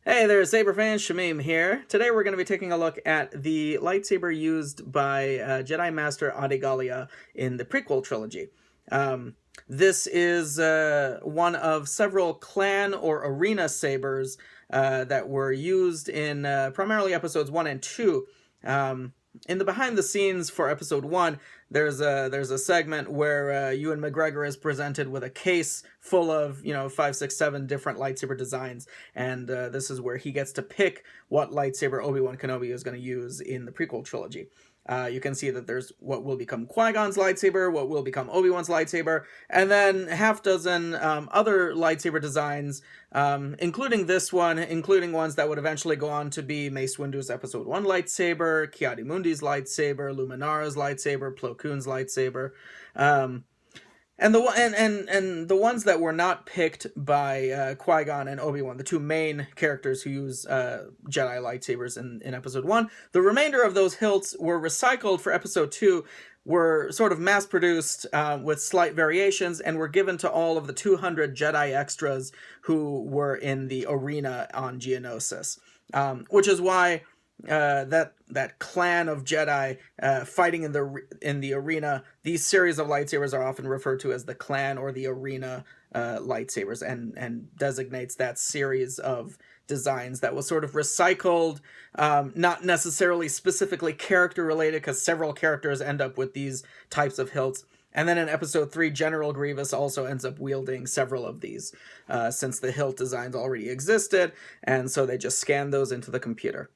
Hey there, Saber fans, Shamim here. Today we're going to be taking a look at the lightsaber used by Jedi Master Adi Gallia in the prequel trilogy. This is one of several clan or arena sabers that were used in primarily episodes 1 and 2. In the behind the scenes for episode 1, there's a segment where Ewan McGregor is presented with a case full of 5, 6, 7 different lightsaber designs, and this is where he gets to pick what lightsaber Obi-Wan Kenobi is going to use in the prequel trilogy. You can see that there's what will become Qui-Gon's lightsaber, what will become Obi-Wan's lightsaber, and then half dozen other lightsaber designs, including this one, including ones that would eventually go on to be Mace Windu's Episode 1 lightsaber, Ki-Adi-Mundi's lightsaber, Luminara's lightsaber, Plo Koon's lightsaber. And the ones that were not picked by Qui-Gon and Obi-Wan, the two main characters who use Jedi lightsabers in Episode 1, the remainder of those hilts were recycled for Episode 2, were sort of mass-produced with slight variations, and were given to all of the 200 Jedi extras who were in the arena on Geonosis. Which is why that clan of Jedi fighting in the arena, these series of lightsabers are often referred to as the clan or the arena lightsabers, and designates that series of designs that was sort of recycled, not necessarily specifically character related, because several characters end up with these types of hilts. And then in Episode 3, General Grievous also ends up wielding several of these, since the hilt designs already existed, and so they just scanned those into the computer.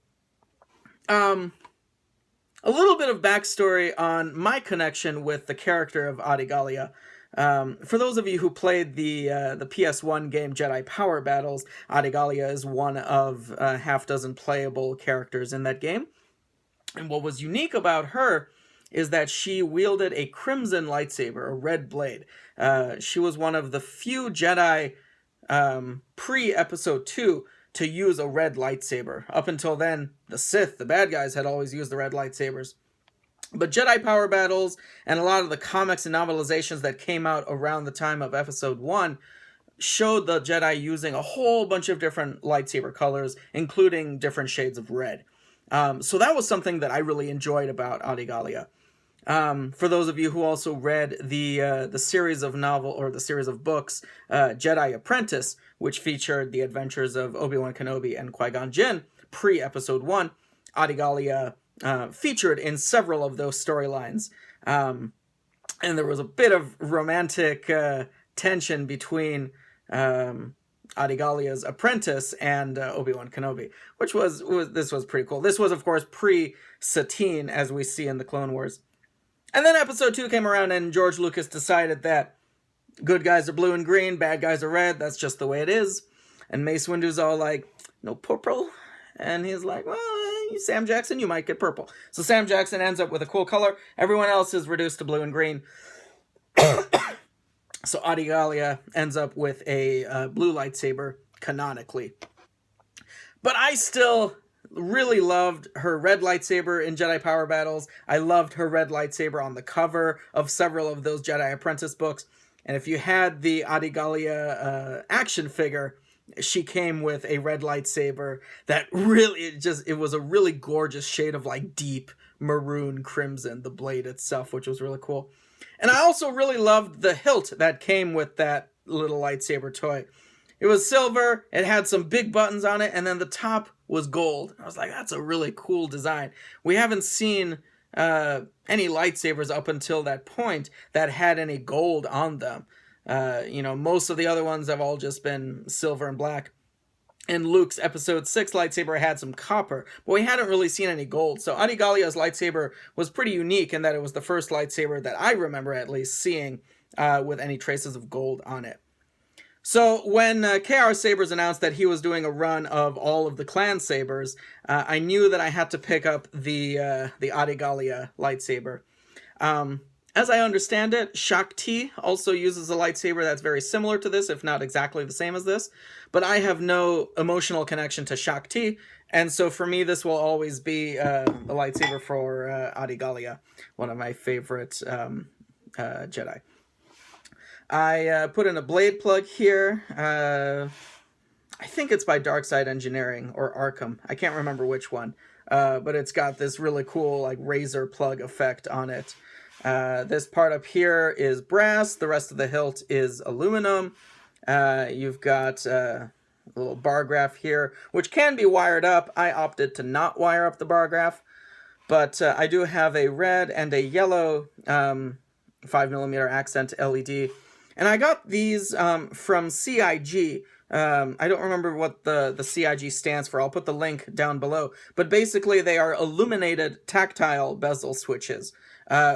A little bit of backstory on my connection with the character of Adi Gallia. For those of you who played the PS1 game Jedi Power Battles, Adi Gallia is one of a half dozen playable characters in that game. And what was unique about her is that she wielded a crimson lightsaber, a red blade. She was one of the few Jedi pre-Episode 2 to use a red lightsaber. Up until then, the Sith, the bad guys, had always used the red lightsabers. But Jedi Power Battles and a lot of the comics and novelizations that came out around the time of Episode 1 showed the Jedi using a whole bunch of different lightsaber colors, including different shades of red. So that was something that I really enjoyed about Adi Gallia. For those of you who also read the series of novel or the series of books, Jedi Apprentice, which featured the adventures of Obi-Wan Kenobi and Qui-Gon Jinn pre-Episode 1, Adi Gallia featured in several of those storylines. And there was a bit of romantic tension between Adi Gallia's apprentice and Obi-Wan Kenobi, which was pretty cool. This was, of course, pre-Satine, as we see in the Clone Wars. And then Episode 2 came around, and George Lucas decided that good guys are blue and green, bad guys are red, that's just the way it is. And Mace Windu's all like, no purple? And he's like, well, Sam Jackson, you might get purple. So Sam Jackson ends up with a cool color. Everyone else is reduced to blue and green. So Adi Gallia ends up with a blue lightsaber, canonically. But I still really loved her red lightsaber in Jedi Power Battles. I loved her red lightsaber on the cover of several of those Jedi Apprentice books. And if you had the Adi Gallia action figure, she came with a red lightsaber that really, it was a really gorgeous shade of like deep maroon crimson, the blade itself, which was really cool. And I also really loved the hilt that came with that little lightsaber toy. It was silver, it had some big buttons on it, and then the top was gold. I was like, that's a really cool design. We haven't seen any lightsabers up until that point that had any gold on them. Most of the other ones have all just been silver and black. And Luke's Episode 6 lightsaber had some copper, but we hadn't really seen any gold. So Adi Gallia's lightsaber was pretty unique in that it was the first lightsaber that I remember at least seeing with any traces of gold on it. So when KR Sabers announced that he was doing a run of all of the clan sabers, I knew that I had to pick up the Adi Gallia lightsaber. As I understand it, Shakti also uses a lightsaber that's very similar to this, if not exactly the same as this. But I have no emotional connection to Shakti, and so for me this will always be a lightsaber for Adi Gallia, one of my favorite Jedi. I put in a blade plug here. I think it's by Darkside Engineering or Arkham. I can't remember which one. But it's got this really cool like razor plug effect on it. This part up here is brass. The rest of the hilt is aluminum. You've got a little bar graph here, which can be wired up. I opted to not wire up the bar graph. But I do have a red and a yellow 5mm accent LED. And I got these from CIG. I don't remember what the CIG stands for. I'll put the link down below. But basically, they are illuminated tactile bezel switches,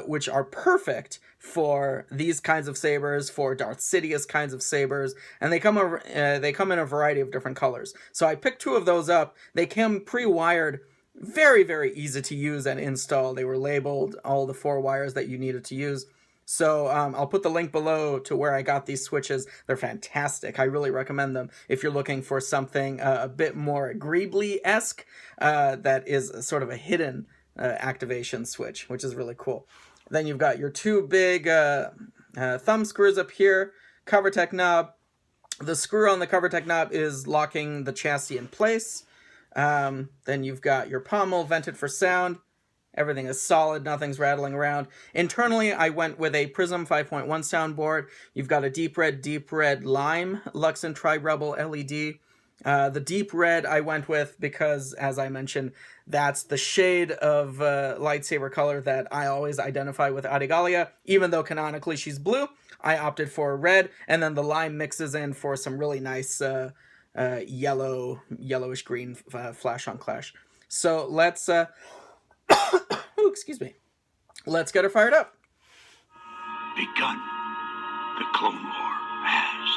which are perfect for these kinds of sabers, for Darth Sidious kinds of sabers, and they come in a variety of different colors. So I picked 2 of those up. They came pre-wired, very, very easy to use and install. They were labeled, all the 4 wires that you needed to use. So I'll put the link below to where I got these switches. They're fantastic. I really recommend them if you're looking for something a bit more Greebly-esque that is sort of a hidden activation switch, which is really cool. Then you've got your 2 big thumb screws up here, CoverTech knob. The screw on the CoverTech knob is locking the chassis in place. Then you've got your pommel vented for sound. Everything is solid, nothing's rattling around. Internally, I went with a Prism 5.1 soundboard. You've got a deep red lime Luxon Tri-Rebel LED. The deep red I went with because, as I mentioned, that's the shade of lightsaber color that I always identify with Gallia. Even though canonically she's blue, I opted for red, and then the lime mixes in for some really nice yellowish green flash on clash. So let's excuse me. Let's get her fired up. Begun. The Clone War has.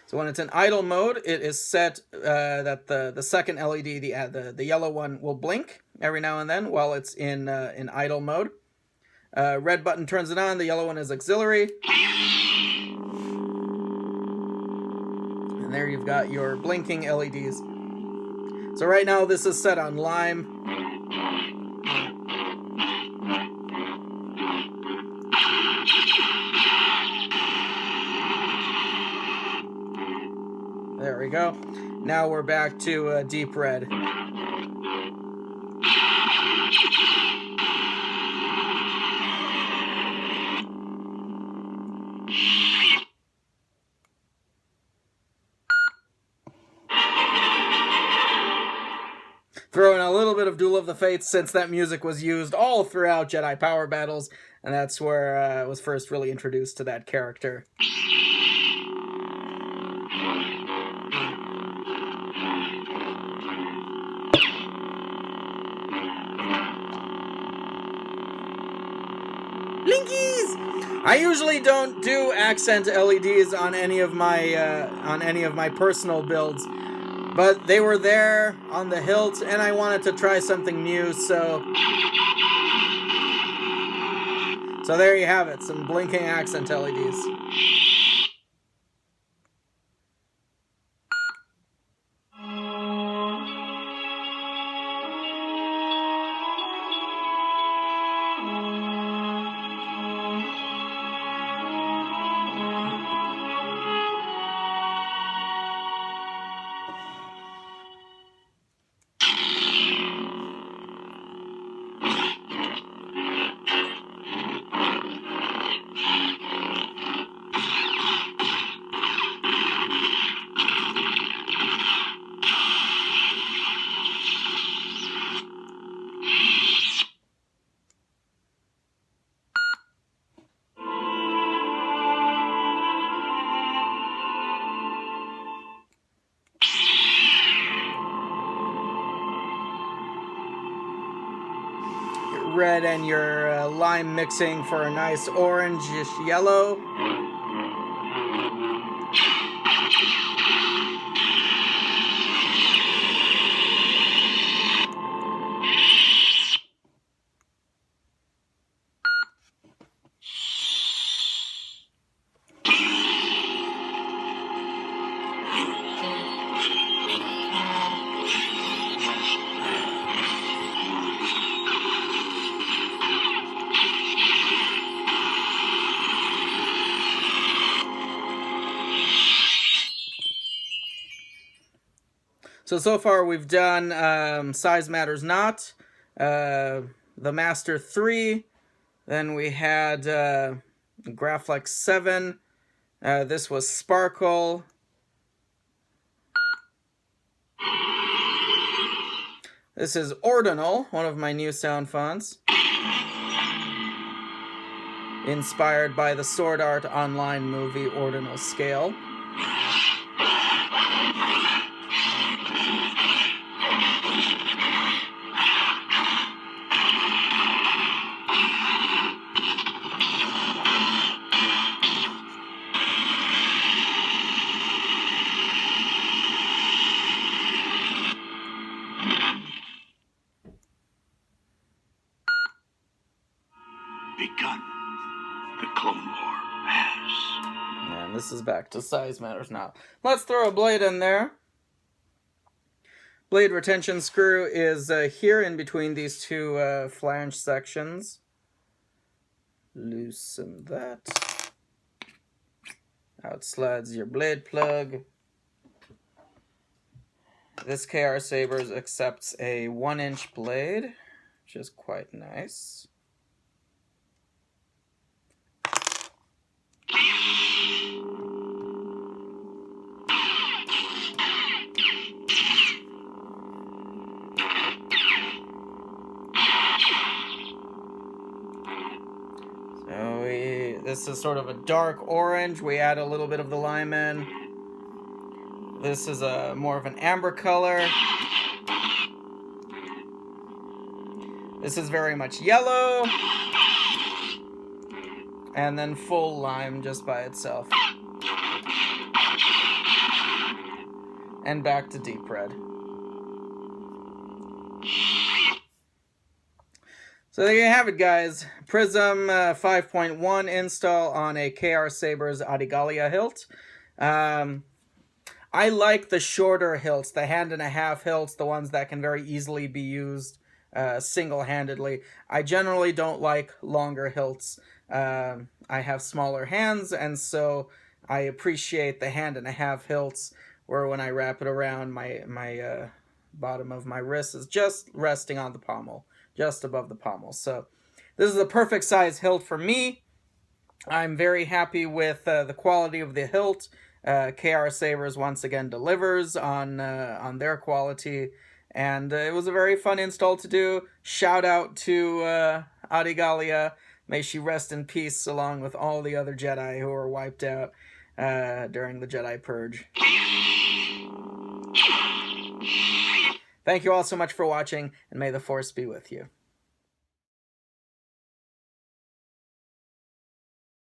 So when it's in idle mode, it is set that the second LED, the yellow one, will blink every now and then while it's in idle mode. Red button turns it on. The yellow one is auxiliary. And there you've got your blinking LEDs. So right now this is set on lime. There we go. Now we're back to deep red. Throw in a little bit of Duel of the Fates, since that music was used all throughout Jedi Power Battles, and that's where I was first really introduced to that character. Linkies! I usually don't do accent LEDs on any of my personal builds. But they were there on the hilt, and I wanted to try something new, so there you have it, some blinking accent LEDs. Red and your lime mixing for a nice orangish yellow. So far we've done Size Matters Not, the Master 3, then we had Graflex 7, this was Sparkle, this is Ordinal, one of my new sound fonts, inspired by the Sword Art Online movie Ordinal Scale. Begun. The Clone War has. And this is back to Size Matters Not. Let's throw a blade in there. Blade retention screw is here in between these two flange sections. Loosen that. Out slides your blade plug. This KR Sabers accepts a 1-inch blade, which is quite nice. This is sort of a dark orange. We add a little bit of the lime in. This is a more of an amber color. This is very much yellow. And then full lime just by itself. And back to deep red. So there you have it, guys. Prism 5.1 install on a KR Sabers Gallia hilt. I like the shorter hilts, the 1.5 hilts, the ones that can very easily be used single-handedly. I generally don't like longer hilts. I have smaller hands, and so I appreciate the 1.5 hilts, where when I wrap it around, my bottom of my wrist is just resting on the pommel. Just above the pommel. So this is a perfect size hilt for me. I'm very happy with the quality of the hilt. KR Sabers once again delivers on their quality, and it was a very fun install to do. Shout out to Gallia. May she rest in peace, along with all the other Jedi who were wiped out during the Jedi Purge. Thank you all so much for watching, and may the Force be with you.